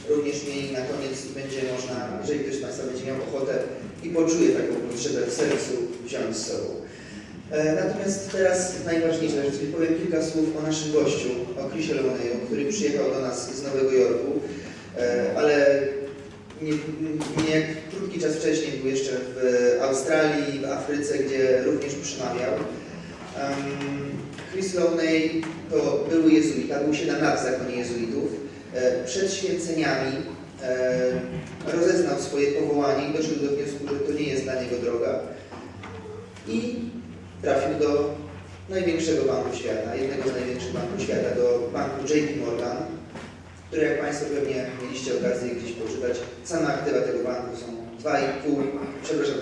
również mieli na koniec i będzie można, jeżeli ktoś z Państwa będzie miał ochotę i poczuje taką potrzebę w sercu, wziąć z sobą. Natomiast teraz najważniejsza rzecz, czyli powiem kilka słów o naszym gościu, o Chrisie Lowneyu, który przyjechał do nas z Nowego Jorku, ale nie krótki czas wcześniej był jeszcze w Australii, w Afryce, gdzie również przemawiał. Chris Lowney to były jezuita, był 7 lat w zakonie jezuitów. Przed święceniami rozeznał swoje powołanie i doszedł do wniosku, że to nie jest dla niego droga. I trafił do największego banku świata, jednego z największych banków świata, do banku JP Morgan, które, jak Państwo pewnie mieliście okazję gdzieś poczytać, same aktywa tego banku są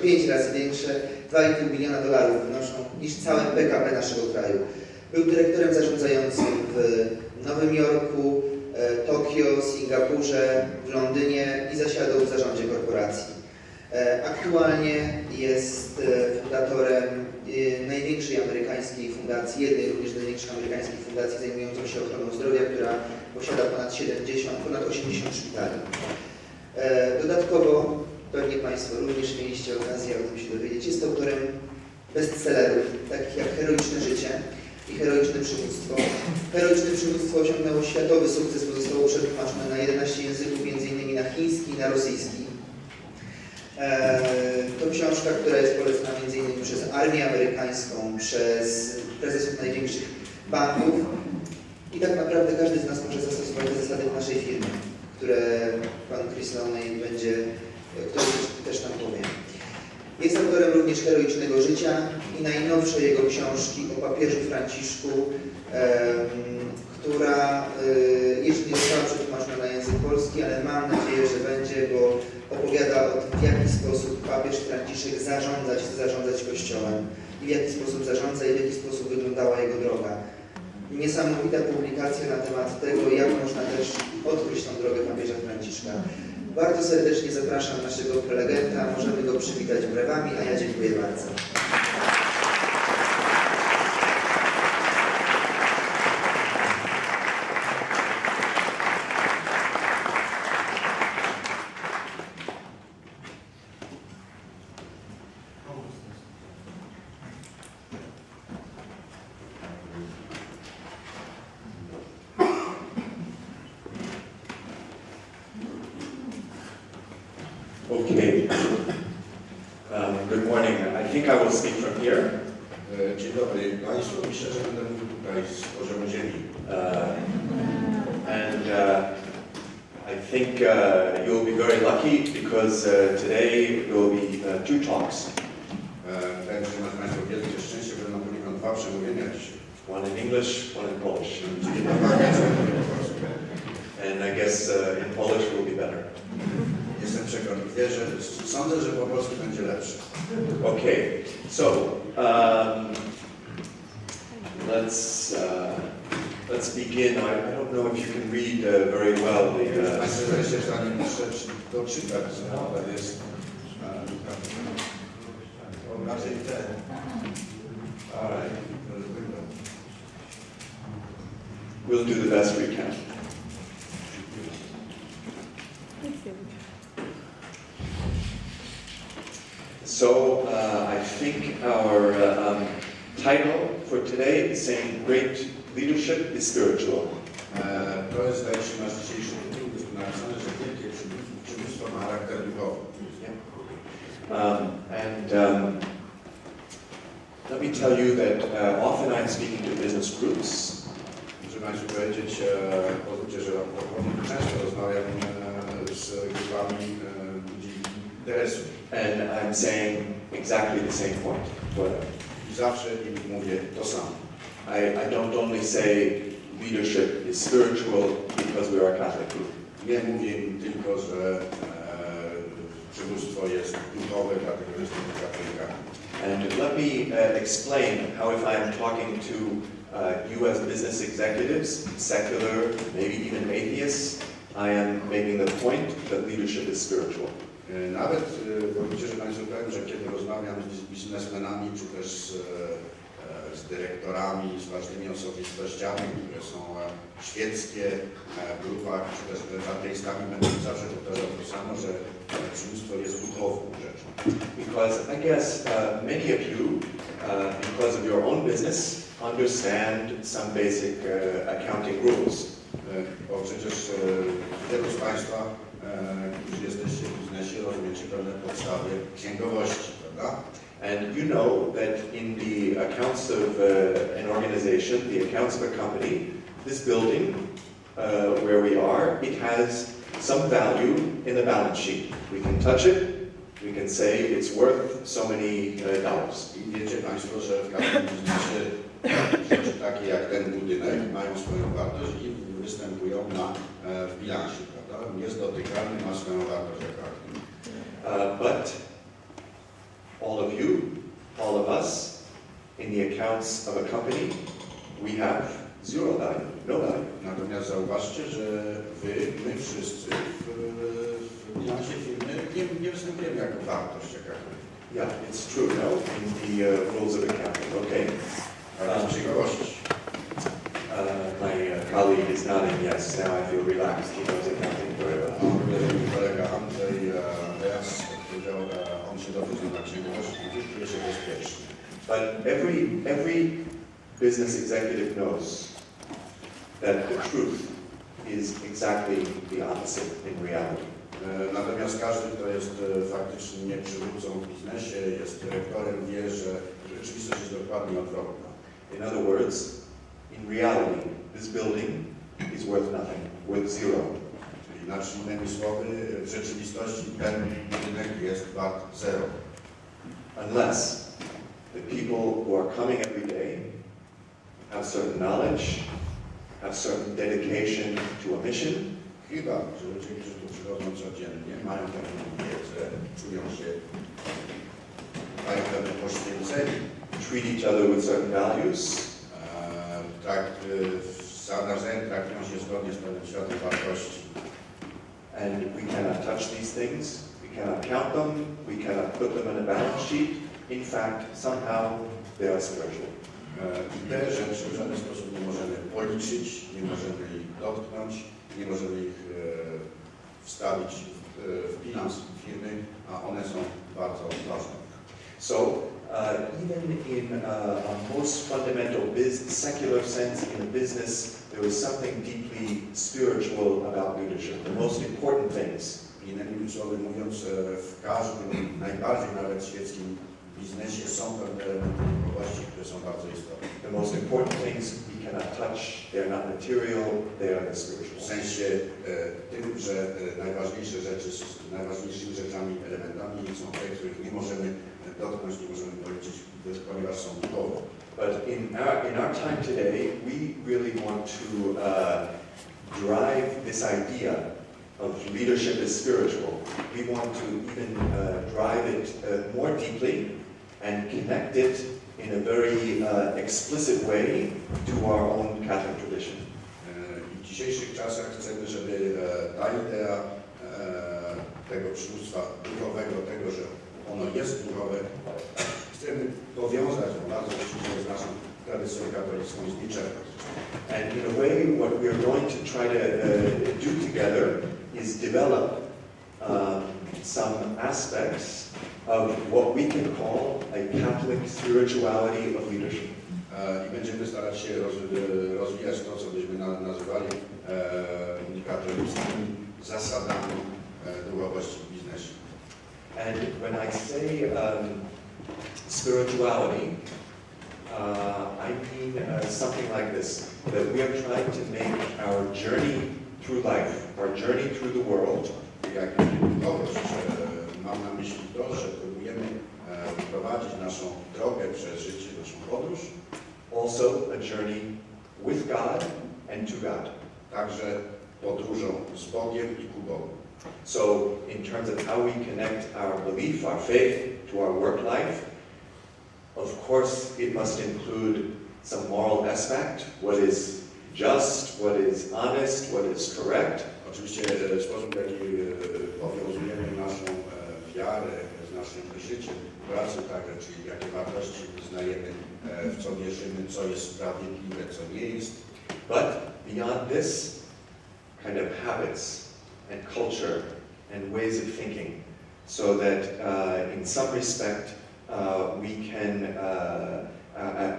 5 razy większe, 2,5 biliona dolarów wynoszą niż całe PKB naszego kraju. Był dyrektorem zarządzającym w Nowym Jorku, Tokio, Singapurze, w Londynie i zasiadał w zarządzie korporacji. Aktualnie jest fundatorem największej amerykańskiej fundacji, jednej również z największych amerykańskich fundacji zajmującą się ochroną zdrowia, która posiada ponad 80 szpitali. Dodatkowo, pewnie Państwo również mieliście okazję o tym się dowiedzieć, jest autorem bestsellerów, takich jak Heroiczne życie i Heroiczne przywództwo. Heroiczne przywództwo osiągnęło światowy sukces, bo zostało przetłumaczone na 11 języków, m.in. na chiński i na rosyjski. To książka, która jest polecana m.in. przez armię amerykańską, przez prezesów największych banków i tak naprawdę każdy z nas może zastosować te zasady w naszej firmie, które pan Chris Lowney będzie, który też nam powie. Jest autorem również Heroicznego życia i najnowszej jego książki o papieżu Franciszku, która jeszcze nie została przetłumaczona na język polski, ale mam nadzieję, że będzie, bo opowiada o tym, w jaki sposób papież Franciszek chce zarządzać Kościołem i w jaki sposób zarządza i w jaki sposób wyglądała jego droga. Niesamowita publikacja na temat tego, jak można też odkryć tą drogę papieża Franciszka. Bardzo serdecznie zapraszam naszego prelegenta, możemy go przywitać brawami, a ja dziękuję bardzo. Okay. Good morning. I think I will speak from here. Dzień dobry Państwu. Myślę, że będę mówił tutaj z poziomu ziemi. I think you'll be very lucky because today there will be 2 talks. Wydaje mi się, że macie Państwo wielkie szczęście, że nam powinno 2 przemówienia dzisiaj. One in English, one in Polish. And I guess in Polish will be better. Jestem przekonany, sądzę, że po polsku będzie lepsze. Okay, so let's begin. I don't know if you can read very well the. Państwo wreszcie w stanie doczytać, to jest raczej ten. All right. We'll do the best we can. So I think our title for today is saying great leadership is spiritual. To jest, zdaje się, nasz dzisiejszy tytuł, jest napisane, że wielkie przywództwo ma charakter duchowy. Let me tell you that often I'm speaking to business groups. Muszę Państwu powiedzieć, pozwólcie, że często rozmawiam z grupami ludzi interesu. And I'm saying exactly the same point. I zawsze im mówię to samo. I don't only say leadership is spiritual because we are a Catholic group. Nie mówię im tylko, że przywództwo jest duchowe, dlatego że jestem katolikami. And let me explain how if I'm talking to you as business executives, secular, maybe even atheists, I am making the point that leadership is spiritual. Nawet pozwólcie, że Państwu powiem, że kiedy rozmawiam z biznesmenami, czy też z z dyrektorami, z ważnymi osobistościami, które są świeckie, w grupach, czy też ateistami, będę zawsze powtarzał to samo, że przywództwo jest duchowną rzeczą. Because I guess many of you, because of your own business, understand some basic accounting rules. Bo przecież wielu z Państwa, którzy jesteście w biznesie, rozumiecie pewne podstawy księgowości, prawda? And you know that in the accounts of an organization, the accounts of a company, this building where we are, it has some value in the balance sheet. We can touch it, we can say it's worth so many dollars. I wiecie Państwo, że w każdym biznesie rzeczy takie jak ten budynek mają swoją wartość i występują w bilansie, prawda? Jest dotykalny, ma swoją wartość jako aktywny. But all of you, all of us, in the accounts of a company, we have zero value, no value. Natomiast zauważcie, że my wszyscy w bilansie firmy nie występujemy jako wartość jakakolwiek. Yeah, it's true, no, in the rules of accounting. Okay. Ale z księgowości. My colleague is nodding yes. Now I feel relaxed. He knows accounting very well. Mój kolega Andrzej Andreas powiedział, on się dobrze zna na księgowości i czuje się bezpiecznie. But every business executive knows that the truth is exactly the opposite in reality. Natomiast każdy, kto jest faktycznie przywódcą w biznesie, jest dyrektorem, wie, że rzeczywistość jest dokładnie odwrotna. In other words, in reality, this building is worth nothing, worth zero. Czyli innymi słowy, w rzeczywistości ten budynek jest wart zero. Unless the people who are coming every day have certain knowledge, have certain dedication to a mission. Chyba, że ludzie, którzy tu przychodzą codziennie, mają pewną wiedzę, czują się, mają pewne poświęcenie. Treat each other with certain values. Nawzajem traktują się zgodnie z pewnym światem wartości. And we cannot touch these things, we cannot count them, we cannot put them in a balance sheet. In fact, somehow they are spiritual. I te rzeczy w żaden sposób nie możemy policzyć, nie możemy ich dotknąć, nie możemy ich wstawić w bilans firmy, a one są bardzo ważne. So, even in a most fundamental secular sense in a business, there is something deeply spiritual about leadership. The most important things. Innymi słowy mówiąc, w każdym, najbardziej nawet świeckim biznesie są pewne elementy duchowości, które są bardzo istotne. The most important things we cannot touch. They are not material. They are the spiritual. W sensie tym, że najważniejszymi rzeczami, elementami są te, których nie możemy dotknąć, nie możemy policzyć, ponieważ są duchowe. But in our time today, we really want to drive this idea of leadership as spiritual. We want to even drive it more deeply and connect it in a very explicit way to our own Catholic tradition. W dzisiejszych czasach chcemy, żeby ta idea tego przywództwa duchowego, tego, że ono jest duchowe, chcemy powiązać bardzo rzeczywiście z naszą tradycją katolicką i z niczym. And in a way, what we're going to try to do together is develop some aspects of what we can call a Catholic spirituality of leadership. I będziemy starać się rozwijać to, co byśmy nazywali katolickim zasadami duchowości w biznesie. And when I say spirituality, I mean something like this, that we are trying to make our journey through life, our journey through the world. Jak duchowość, mam na myśli to, że próbujemy prowadzić naszą drogę przez życie, naszą podróż. Also a journey with God and to God. Także podróżą z Bogiem i ku Bogu. So in terms of how we connect our belief, our faith to our work life, of course it must include some moral aspect, what is just, what is honest, what is correct. Oczywiście sposób, w jaki powiązujemy naszą wiarę z naszym życiem, pracy także, czyli jakie wartości wyznajemy, w co wierzymy, co jest sprawiedliwe, co nie jest. But beyond this, kind of habits and culture and ways of thinking, so that in some respect we can,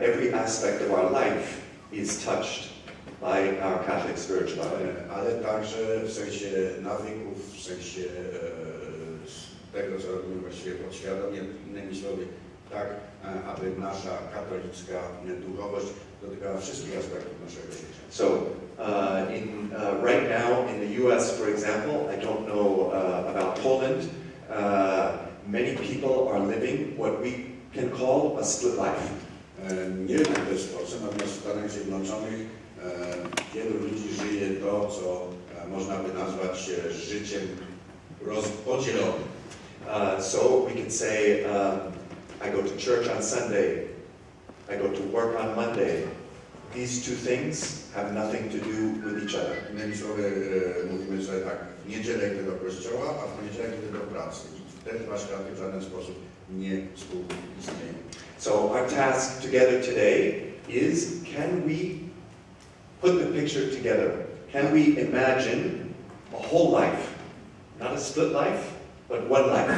every aspect of our life is touched by our Catholic spirituality. Ale także w sensie nawyków, w sensie tego, co robimy właściwie podświadomie, innymi słowy, tak, aby nasza katolicka duchowość dotykała wszystkich aspektów naszego życia. So, right now in the U.S., for example, I don't know about Poland. Many people are living what we can call a split life. Nie wiem, jak to jest w Polsce, natomiast w Stanach Zjednoczonych wielu ludzi żyje to, co można by nazwać życiem podzielonym. So we could say, I go to church on Sunday, I go to work on Monday. These two things have nothing to do with each other. Innymi słowy, mówimy sobie tak, w niedzielę idę do kościoła, a w poniedziałek idę do pracy. I te dwa światy w żaden sposób nie współistnieją. So our task together today is, can we put the picture together? Can we imagine a whole life? Not a split life, but one life.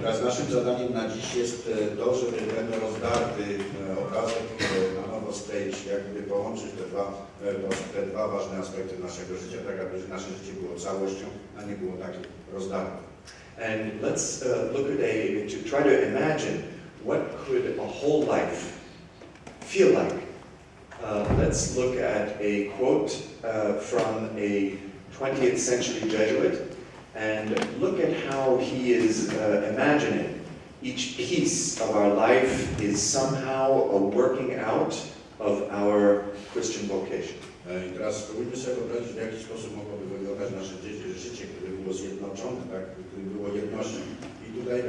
Teraz naszym zadaniem na dziś jest to, żeby ten rozdarty obrazek na nowo skleić, jakby połączyć te dwa ważne aspekty naszego życia, tak aby nasze życie było całością, a nie było takie rozdarte. And let's look today to try to imagine what could a whole life feel like. Let's look at a quote from a 20th century Jesuit and look at how he is imagining each piece of our life is somehow a working out of our Christian vocation. I teraz spróbujmy sobie wyobrazić, w jaki sposób mogłoby wyglądać nasze życie, które było zjednoczone, tak, które było jednością. I tutaj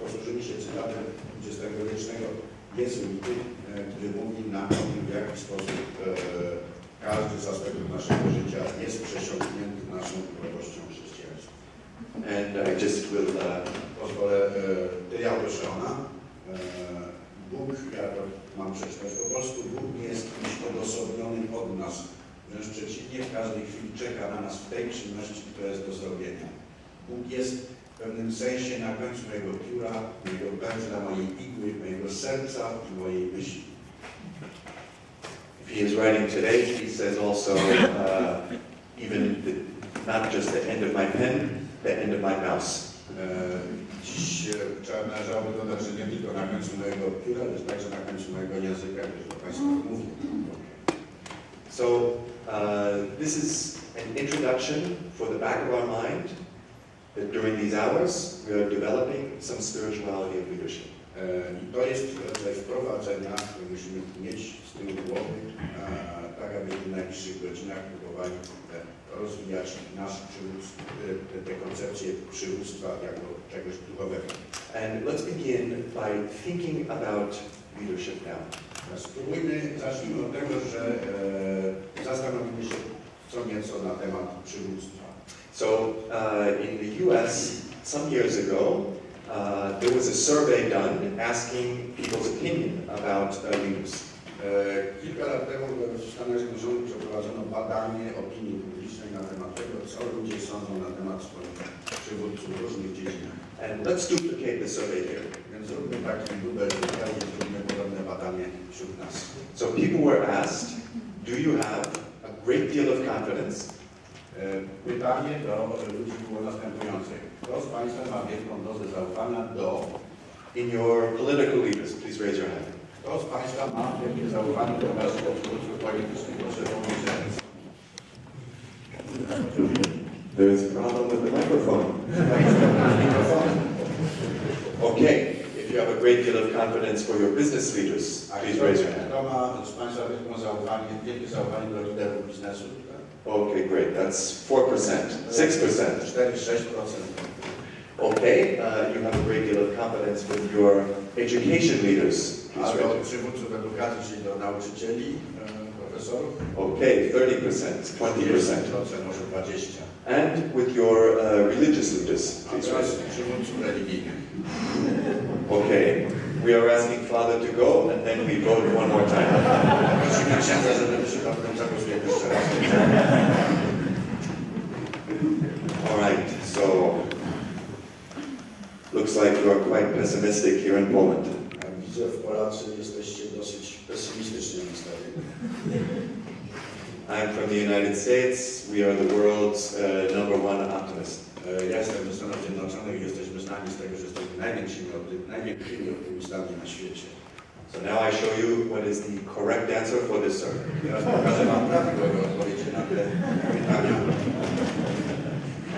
posłużymy się cytatem XX-wiecznego jezuity, który mówi nam o tym, w jaki sposób każdy z aspektów naszego życia jest przesiąknięty naszą duchowością chrześcijańską. And I just will Pozwolę proszę ona. Bóg, ja to mam przeczytać po polsku, Bóg nie jest kimś odosobnionym od nas. Wręcz przeciwnie, w każdej chwili czeka na nas w tej czynności, która jest do zrobienia. Bóg jest w pewnym sensie na końcu mojego pióra, mojego pędzla, mojej igły, mojego serca i mojej myśli. If he is writing today, he says also, even not just the end of my pen, the end of my mouse. Dziś należałoby dodać, że nie tylko na końcu mojego pióra, lecz także na końcu mojego języka, gdyż do Państwa mówię. So this is an introduction for the back of our mind that during these hours we are developing some spirituality of leadership. I to jest rodzaj wprowadzenia, które musimy mieć z tyłu głowy, tak aby w najbliższych godzinach próbowali rozwijać nasz przywództwo, te koncepcje przywództwa jako czegoś duchowego. And let's begin by thinking about leadership now. Zacznijmy od tego, że zastanowimy się co nieco na temat przywództwa. So in the US, some years ago, there was a survey done asking people's opinion about leaders. Kilka lat temu w Stanach Zjednoczonych przeprowadzono badanie opinii publicznej na temat tego, co ludzie sądzą na temat swoich przywódców w różnych dziedzinach. And let's duplicate the survey here. Więc zróbmy taki dubel tutaj, zróbmy podobne badanie wśród nas. So people were asked, do you have a great deal of confidence? Pytanie do ludzi było następujące. Kto z Państwa ma wielką dozę zaufania do... In your political leaders, please raise your hand. Kto z Państwa ma wielkie zaufanie do Waszych przywódców politycznych? Proszę podnieść ręce. There is a problem with the microphone. Okay, if you have a great deal of confidence for your business leaders, please raise your hand. Kto ma z Państwa wielkie zaufanie do liderów biznesu? Okay, great. That's 4%, 6%. 4-6%. Okay, you have a great deal of confidence with your education leaders. Please A raise your do hand. przywódców edukacji, czyli do nauczycieli, profesorów. Okay, 30%, 20%. 30%, może 20%. And with your religious leaders, A please teraz raise. przywódców religijnych. Okay, we are asking Father to go, and then we vote one more time. Prosimy księdza, żeby przypadkiem zagłosował jeszcze raz. All right, so looks like you are quite pessimistic here in Poland. Jak widzę, w Polacy jesteście dosyć pesymistycznie nastawieni. I'm from the United States. We are the world's #1 optimist. Ja jestem ze Stanów Zjednoczonych i jesteśmy znani z tego, że jesteśmy największymi optymistami na świecie. So now I show you what is the correct answer for this sermon. Teraz pokażę Wam prawidłowe odpowiedzi na te pytania.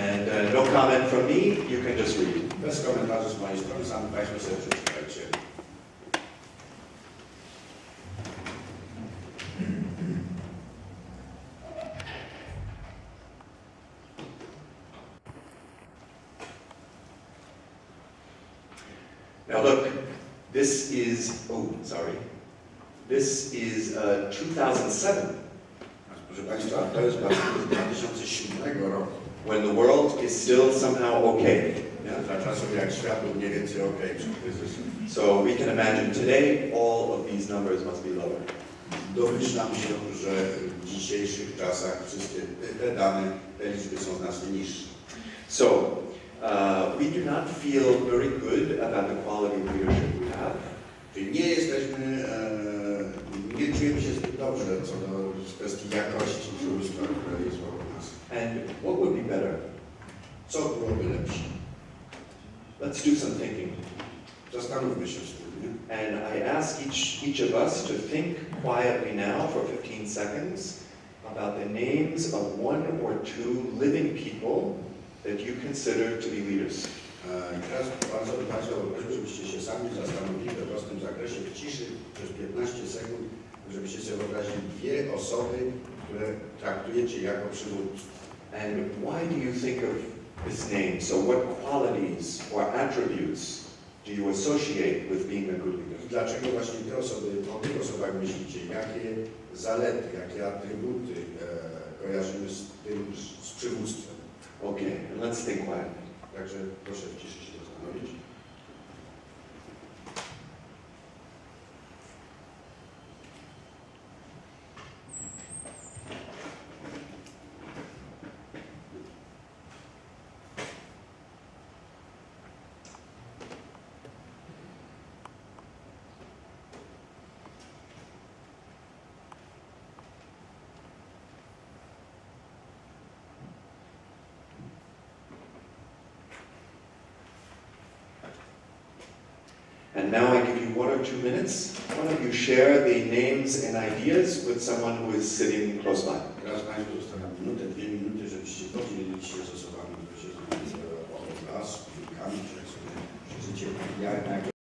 And no comment from me, you can just read. Bez komentarzy z mojej strony, sami Państwo sobie przeczytajcie. Now look, this is 2007, Proszę Państwa, to jest bardzo z 2007 roku. when the world is still somehow okay. Za czasów jak świat był mniej więcej okej przed kryzysem. So we can imagine today all of these numbers must be lower. Domyślam się, że w dzisiejszych czasach wszystkie te dane, te liczby są znacznie niższe. So we do not feel very good about the quality of leadership we have. Czyli nie czujemy się zbyt dobrze co do kwestii jakości przywództwa, które jest wokół nas. And what would be better? Co byłoby lepsze? Let's do some thinking. Zastanówmy się wspólnie. And I ask each of us to think quietly now for 15 seconds about the names of one or two living people that you consider to be leaders. I teraz bardzo bym Państwa poprosił, żebyście się sami zastanowili w prostym zakresie w ciszy przez 15 sekund, żebyście sobie wyobrazili dwie osoby, które traktujecie jako przywódców. And why do you think of this name? So what qualities or attributes do you associate with being a good leader? I dlaczego właśnie te osoby, o tych osobach myślicie? Jakie zalety, jakie atrybuty kojarzymy z przywództwem? Okay, and let's think quietly. Także proszę w ciszy się zastanowić. And now I give you 1 or 2 minutes. Why don't you share the names and ideas with someone who is sitting close by? Teraz Państwu zostawiam minutę, 2 minuty, żebyście podzielili się z osobami, które się znajdują obok Was, wilkami, czy jak sobie życzycie, jak